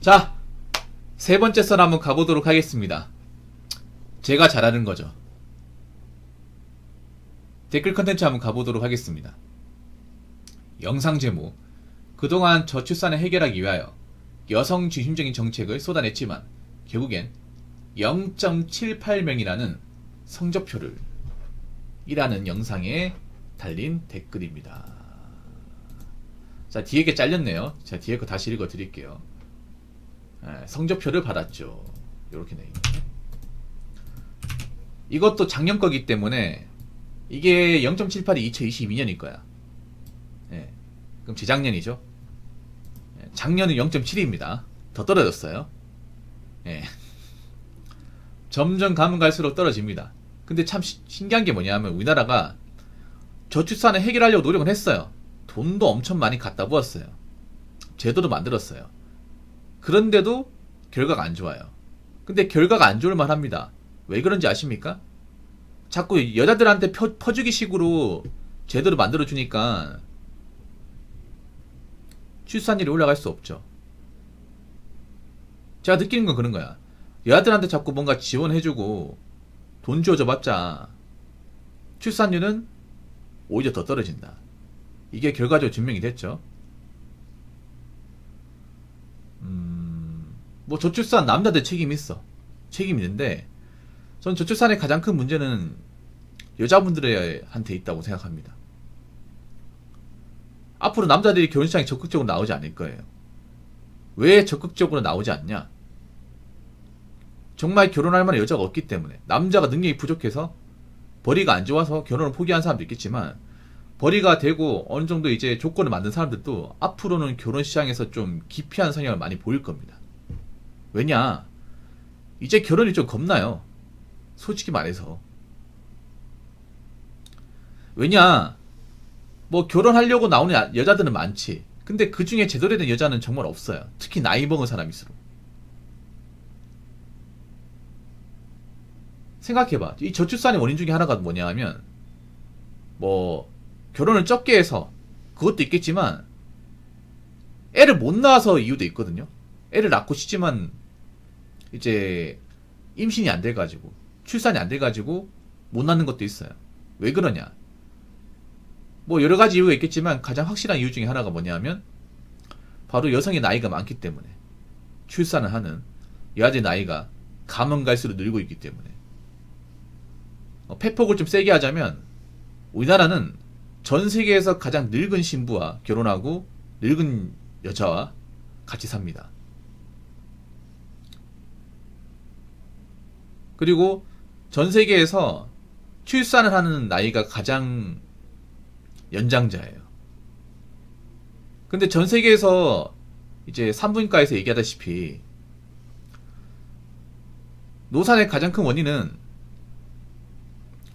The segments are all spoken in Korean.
자, 세 번째 썰 한번 가보도록 하겠습니다. 제가 잘하는 거죠. 댓글 컨텐츠 한번 가보도록 하겠습니다. 영상 제목: 그동안 저출산을 해결하기 위하여 여성 중심적인 정책을 쏟아냈지만 결국엔 0.78명이라는 성적표를 이라는 영상에 달린 댓글입니다. 자, 뒤에 게 잘렸네요. 자, 뒤에 거 다시 읽어 드릴게요. 성적표를 받았죠. 요렇게 돼 있네. 이것도 작년 거기 때문에 이게 0.78이 2022년일 거야. 그럼 재작년이죠. 작년은 0.7입니다. 더 떨어졌어요. 점점 가면 갈수록 떨어집니다. 근데 참 신기한 게 뭐냐면 우리나라가 저출산을 해결하려고 노력을 했어요. 돈도 엄청 많이 갖다 부었어요. 제도도 만들었어요. 그런데도 결과가 안 좋아요. 근데 결과가 안 좋을 만합니다. 왜 그런지 아십니까? 자꾸 여자들한테 퍼주기 식으로 제도를 만들어주니까 출산율이 올라갈 수 없죠. 제가 느끼는 건 그런 거야. 여자들한테 자꾸 뭔가 지원해주고 돈 주어줘봤자 출산율은 오히려 더 떨어진다. 이게 결과적으로 증명이 됐죠. 뭐 저출산 남자들 책임이 있어. 책임이 있는데 전 저출산의 가장 큰 문제는 여자분들한테 있다고 생각합니다. 앞으로 남자들이 결혼시장에 적극적으로 나오지 않을 거예요. 왜 적극적으로 나오지 않냐? 정말 결혼할 만한 여자가 없기 때문에. 남자가 능력이 부족해서, 벌이가 안 좋아서 결혼을 포기한 사람도 있겠지만, 벌이가 되고 어느 정도 이제 조건을 만든 사람들도 앞으로는 결혼시장에서 좀 기피한 성향을 많이 보일 겁니다. 왜냐? 이제 결혼이 좀 겁나요. 솔직히 말해서. 왜냐? 뭐 결혼하려고 나오는 여자들은 많지. 근데 그 중에 제대로 된 여자는 정말 없어요. 특히 나이 먹은 사람일수록. 생각해봐. 이 저출산의 원인 중에 하나가 뭐냐 하면, 뭐 결혼을 적게 해서 그것도 있겠지만 애를 못 낳아서 이유도 있거든요. 애를 낳고 싶지만 이제 임신이 안 돼가지고, 출산이 안 돼가지고 못 낳는 것도 있어요. 왜 그러냐? 뭐 여러 가지 이유가 있겠지만 가장 확실한 이유 중에 하나가 뭐냐면 바로 여성의 나이가 많기 때문에, 출산을 하는 여자의 나이가 가면 갈수록 늘고 있기 때문에. 팩폭을 좀 세게 하자면 우리나라는 전 세계에서 가장 늙은 신부와 결혼하고 늙은 여자와 같이 삽니다. 그리고 전 세계에서 출산을 하는 나이가 가장 연장자예요. 근데 전 세계에서 이제 산부인과에서 얘기하다시피 노산의 가장 큰 원인은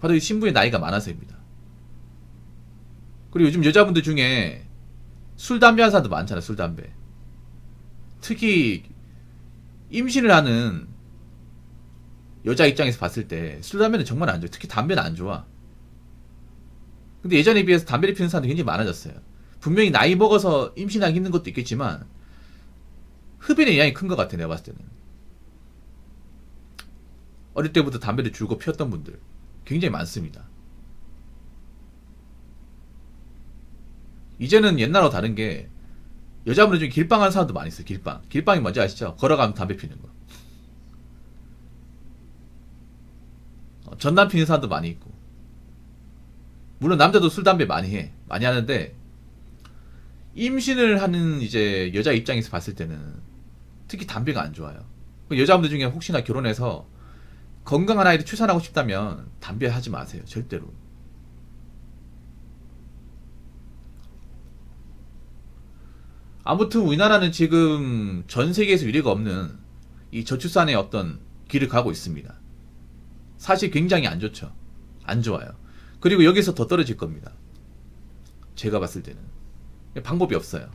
바로 이 신부의 나이가 많아서입니다. 그리고 요즘 여자분들 중에 술, 담배 하는 사람도 많잖아요. 술, 담배. 특히 임신을 하는 여자 입장에서 봤을 때 술, 담배는 정말 안 좋아요. 특히 담배는 안 좋아. 근데 예전에 비해서 담배를 피우는 사람들이 굉장히 많아졌어요. 분명히 나이 먹어서 임신하기 힘든 것도 있겠지만 흡연의 영향이 큰 것 같아, 내가 봤을 때는. 어릴 때부터 담배를 줄고 피웠던 분들 굉장히 많습니다. 이제는 옛날하고 다른 게 여자분들 중에 길빵 하는 사람도 많이 있어요. 길빵. 길빵이 뭔지 아시죠? 걸어가면 담배 피는 거. 전남 피는 사람도 많이 있고. 물론 남자도 술, 담배 많이 해. 많이 하는데 임신을 하는 이제 여자 입장에서 봤을 때는 특히 담배가 안 좋아요. 여자분들 중에 혹시나 결혼해서 건강한 아이를 출산하고 싶다면 담배 하지 마세요. 절대로. 아무튼 우리나라는 지금 전 세계에서 유례가 없는 이 저출산의 어떤 길을 가고 있습니다. 사실 굉장히 안 좋죠. 안 좋아요. 그리고 여기서 더 떨어질 겁니다. 제가 봤을 때는. 방법이 없어요.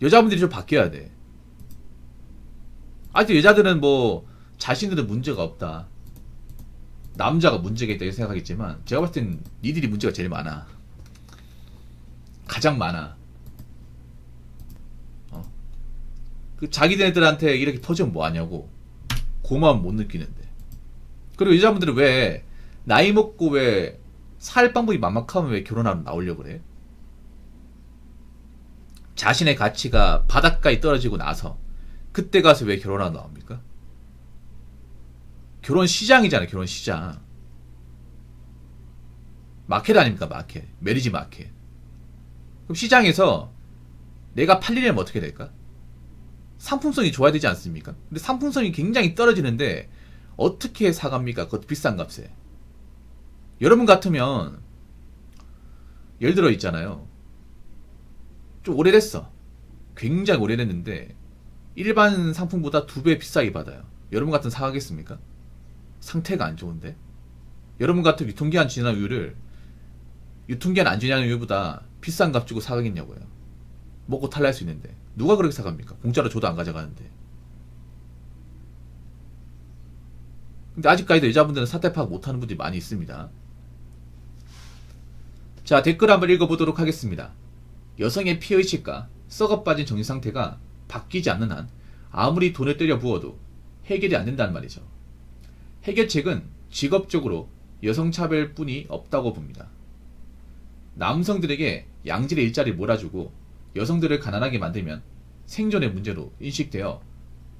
여자분들이 좀 바뀌어야 돼. 아직 여자들은 뭐 자신들은 문제가 없다, 남자가 문제가 있다 이렇게 생각하겠지만 제가 봤을 땐 니들이 문제가 제일 많아. 가장 많아. 그 자기네들한테 이렇게 퍼주면 뭐하냐고. 고마움 못 느끼는데. 그리고 여자분들은 왜 나이 먹고 왜 살 방법이 막막하면 왜 결혼하러 나오려고 그래? 자신의 가치가 바닥까지 떨어지고 나서 그때 가서 왜 결혼하러 나옵니까? 결혼 시장이잖아요. 결혼 시장. 마켓 아닙니까? 마켓. 메리지 마켓. 그럼 시장에서 내가 팔리려면 어떻게 될까? 상품성이 좋아야 되지 않습니까? 근데 상품성이 굉장히 떨어지는데 어떻게 사갑니까? 그것도 비싼 값에. 여러분 같으면 예를 들어 있잖아요. 좀 오래됐어. 굉장히 오래됐는데 일반 상품보다 2배 비싸게 받아요. 여러분 같으면 사가겠습니까? 상태가 안 좋은데. 여러분 같은 유통기한 지난 우유를 유통기한 안 지난 우유보다 비싼 값 주고 사가겠냐고요. 먹고 탈날 수 있는데 누가 그렇게 사갑니까? 공짜로 줘도 안 가져가는데. 근데 아직까지도 여자분들은 사태 파악 못하는 분들이 많이 있습니다. 자, 댓글 한번 읽어보도록 하겠습니다. 여성의 피해의식과 썩어빠진 정신상태가 바뀌지 않는 한 아무리 돈을 때려 부어도 해결이 안 된다는 말이죠. 해결책은 직업적으로 여성차별뿐이 없다고 봅니다. 남성들에게 양질의 일자리를 몰아주고 여성들을 가난하게 만들면 생존의 문제로 인식되어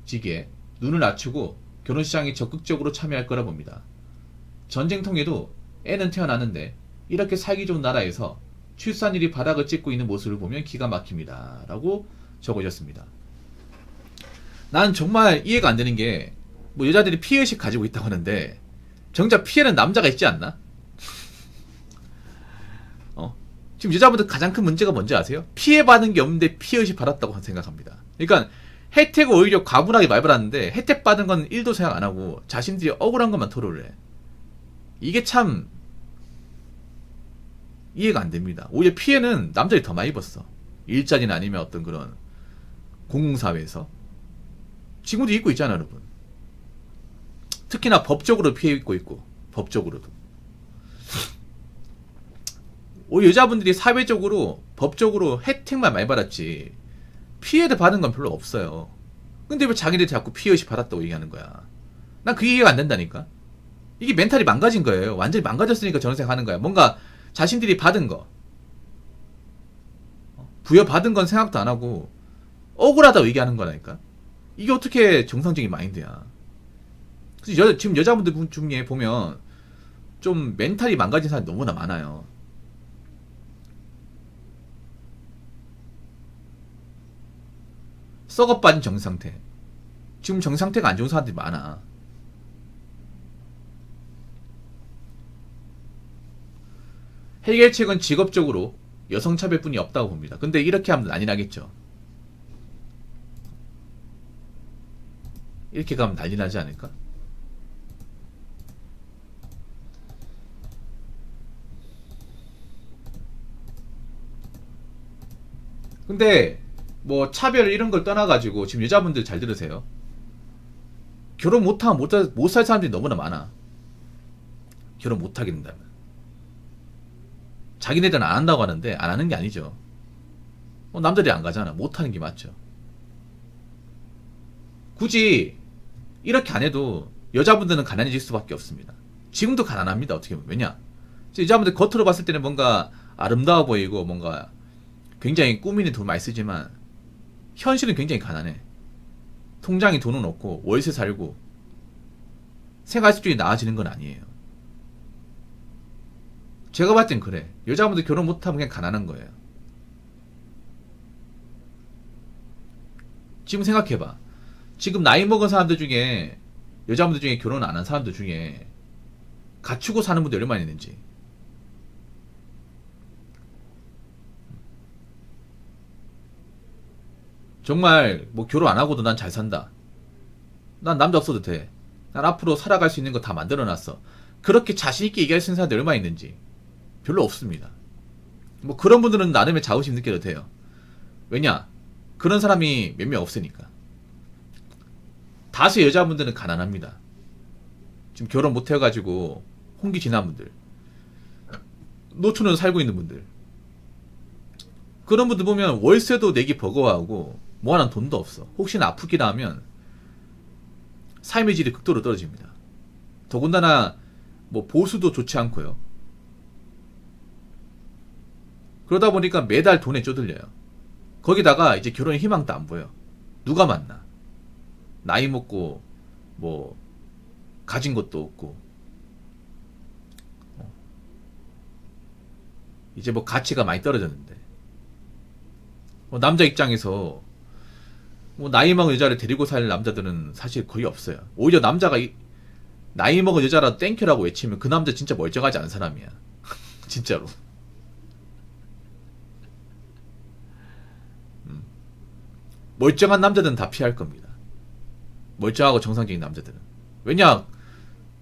지기에 눈을 낮추고 결혼시장에 적극적으로 참여할 거라 봅니다. 전쟁통에도 애는 태어나는데 이렇게 살기 좋은 나라에서 출산율이 바닥을 찍고 있는 모습을 보면 기가 막힙니다. 라고 적어졌습니다. 난 정말 이해가 안 되는 게 뭐 여자들이 피해의식 가지고 있다고 하는데 정작 피해는 남자가 있지 않나? 지금 여자분들 가장 큰 문제가 뭔지 아세요? 피해받은 게 없는데 피해의식 받았다고 생각합니다. 그러니까 혜택을 오히려 과분하게 말받았는데 혜택 받은 건 1도 생각 안 하고 자신들이 억울한 것만 토로를 해. 이게 참 이해가 안 됩니다. 오히려 피해는 남자들이 더 많이 입었어. 일자리나 아니면 어떤 그런 공공사회에서. 지금도 입고 있잖아, 여러분. 특히나 법적으로 피해 입고 있고, 법적으로도. 오히려 여자분들이 사회적으로, 법적으로 혜택만 많이 받았지, 피해를 받은 건 별로 없어요. 근데 왜 자기들이 자꾸 피해의식 받았다고 얘기하는 거야? 난 그게 이해가 안 된다니까? 이게 멘탈이 망가진 거예요. 완전히 망가졌으니까 저런 생각 하는 거야. 뭔가 자신들이 받은 거, 부여받은 건 생각도 안 하고 억울하다고 얘기하는 거라니까. 이게 어떻게 정상적인 마인드야. 그래서 지금 여자분들 중에 보면 좀 멘탈이 망가진 사람이 너무나 많아요. 썩어빠진 정상태. 지금 정상태가 안 좋은 사람들이 많아. 해결책은 직업적으로 여성차별뿐이 없다고 봅니다. 근데 이렇게 하면 난리 나겠죠. 이렇게 가면 난리 나지 않을까? 근데 뭐 차별 이런 걸 떠나가지고 지금 여자분들 잘 들으세요. 결혼 못하면 못 살 사람들이 너무나 많아. 결혼 못하게 된다면. 자기네들은 안 한다고 하는데 안 하는 게 아니죠. 남들이 안 가잖아. 못하는 게 맞죠. 굳이 이렇게 안 해도 여자분들은 가난해질 수밖에 없습니다. 지금도 가난합니다. 어떻게 보면. 왜냐? 여자분들 겉으로 봤을 때는 뭔가 아름다워 보이고 뭔가 굉장히 꾸미는 돈 많이 쓰지만 현실은 굉장히 가난해. 통장에 돈은 없고 월세 살고 생활 수준이 나아지는 건 아니에요. 제가 봤을 땐 그래. 여자분들 결혼 못하면 그냥 가난한 거예요. 지금 생각해봐. 지금 나이 먹은 사람들 중에 여자분들 중에 결혼 안 한 사람들 중에 갖추고 사는 분들 얼마나 있는지. 정말 뭐 결혼 안 하고도 난 잘 산다. 난 남자 없어도 돼. 난 앞으로 살아갈 수 있는 거 다 만들어놨어. 그렇게 자신있게 얘기할 수 있는 사람들 얼마나 있는지. 별로 없습니다. 뭐 그런 분들은 나름의 자부심 느껴도 돼요. 왜냐? 그런 사람이 몇 명 없으니까. 다수 여자분들은 가난합니다. 지금 결혼 못 해가지고 홍기 지난 분들, 노처녀로 살고 있는 분들, 그런 분들 보면 월세도 내기 버거워하고 모아놓은 돈도 없어. 혹시나 아프기라 하면 삶의 질이 극도로 떨어집니다. 더군다나 뭐 보수도 좋지 않고요. 그러다 보니까 매달 돈에 쪼들려요. 거기다가 이제 결혼의 희망도 안 보여. 누가 만나? 나이 먹고 뭐 가진 것도 없고 이제 뭐 가치가 많이 떨어졌는데 남자 입장에서 뭐 나이 먹은 여자를 데리고 살 남자들은 사실 거의 없어요. 오히려 남자가 나이 먹은 여자라도 땡큐라고 외치면 그 남자 진짜 멀쩡하지 않은 사람이야. 진짜로. 멀쩡한 남자들은 다 피할 겁니다. 멀쩡하고 정상적인 남자들은. 왜냐,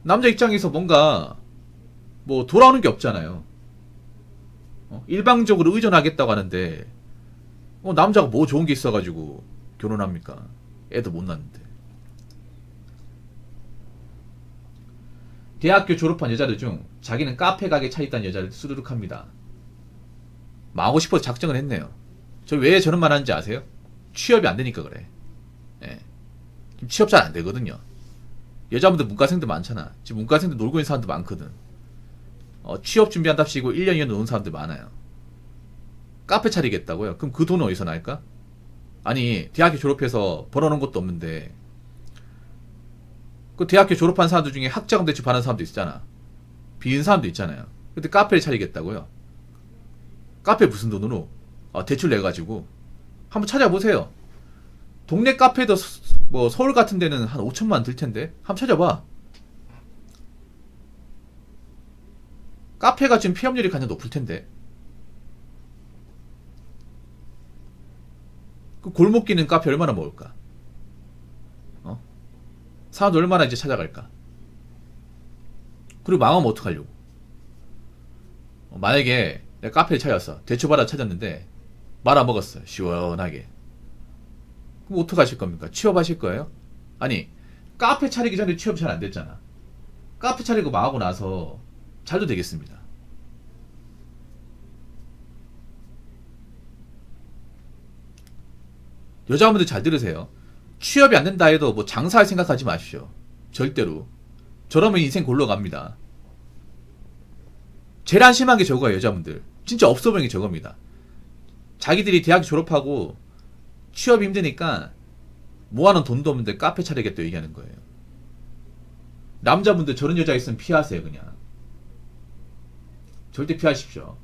남자 입장에서 뭔가 뭐 돌아오는 게 없잖아요. 일방적으로 의존하겠다고 하는데 남자가 뭐 좋은 게 있어가지고 결혼합니까? 애도 못 낳는데. 대학교 졸업한 여자들 중 자기는 카페 가게 차있다는 여자를 수두룩합니다. 망하고 싶어서 작정을 했네요. 저 왜 저런 말 하는지 아세요? 취업이 안 되니까 그래. 예. 지금 취업 잘 안 되거든요. 여자분들 문과생들 많잖아. 지금 문과생들 놀고 있는 사람들 많거든. 취업 준비한답시고 1년, 2년 노는 사람들 많아요. 카페 차리겠다고요? 그럼 그 돈은 어디서 날까? 아니, 대학교 졸업해서 벌어놓은 것도 없는데, 그 대학교 졸업한 사람들 중에 학자금 대출 받는 사람도 있잖아. 빚은 사람도 있잖아요. 근데 카페를 차리겠다고요? 카페 무슨 돈으로? 대출 내가지고. 한번 찾아보세요. 동네 카페도 뭐 서울 같은 데는 한 5천만 원 들 텐데. 한번 찾아봐. 카페가 지금 폐업률이 가장 높을 텐데. 그 골목 끼는 카페 얼마나 먹을까? 사람들 얼마나 이제 찾아갈까? 그리고 망하면 어떡하려고? 만약에 내가 카페를 찾았어. 대출받아 찾았는데 말아먹었어요. 시원하게. 그럼 어떡하실 겁니까? 취업하실 거예요? 아니, 카페 차리기 전에 취업 잘 안 됐잖아. 카페 차리고 망하고 나서 잘도 되겠습니다. 여자분들 잘 들으세요. 취업이 안 된다 해도 뭐 장사할 생각하지 마십시오. 절대로. 저러면 인생 골로 갑니다. 제일 한심한 게 저거예요, 여자분들. 진짜 없어 보이는 게 저겁니다. 자기들이 대학 졸업하고 취업이 힘드니까 모아놓은 돈도 없는데 카페 차리겠다 얘기하는 거예요. 남자분들 저런 여자 있으면 피하세요, 그냥. 절대 피하십시오.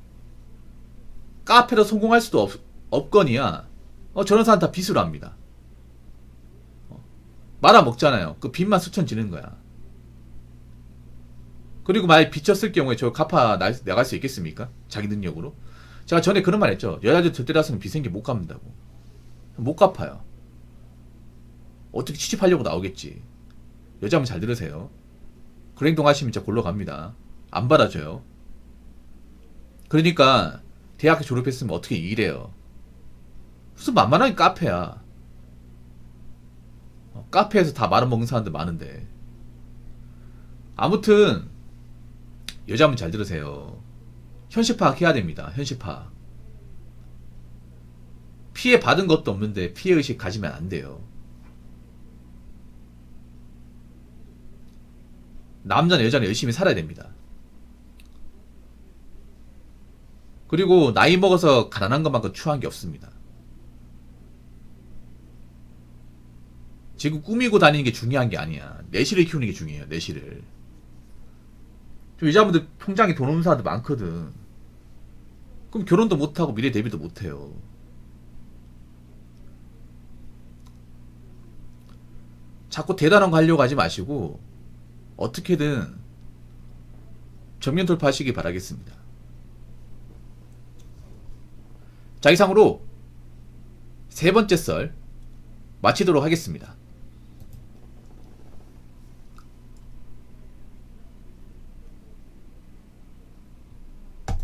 카페로 성공할 수도 없거니와 저런 사람 다 빚으로 합니다. 말아먹잖아요. 그 빚만 수천 지는 거야. 그리고 만약 빚졌을 경우에 저 갚아 나갈 수 있겠습니까? 자기 능력으로? 제가 전에 그런 말 했죠. 여자들 들때라서는 빚 생기 못 갚는다고. 못 갚아요. 어떻게 취직하려고 나오겠지. 여자분 잘 들으세요. 그런 행동 하시면 진짜 골로 갑니다. 안 받아줘요. 그러니까 대학교 졸업했으면 어떻게 일해요. 무슨 만만한 카페야. 카페에서 다 말아먹는 사람들 많은데. 아무튼 여자분 잘 들으세요. 현실 파악해야 됩니다. 현실 파악. 피해 받은 것도 없는데 피해의식 가지면 안 돼요. 남자는 여자는 열심히 살아야 됩니다. 그리고 나이 먹어서 가난한 것만큼 추한 게 없습니다. 지금 꾸미고 다니는 게 중요한 게 아니야. 내실을 키우는 게 중요해요. 내실을. 좀 여자분들 통장에 돈 없는 사람들 많거든. 그럼 결혼도 못하고 미래 대비도 못해요. 자꾸 대단한 거 하려고 하지 마시고 어떻게든 정면 돌파하시기 바라겠습니다. 자, 이상으로 세 번째 썰 마치도록 하겠습니다.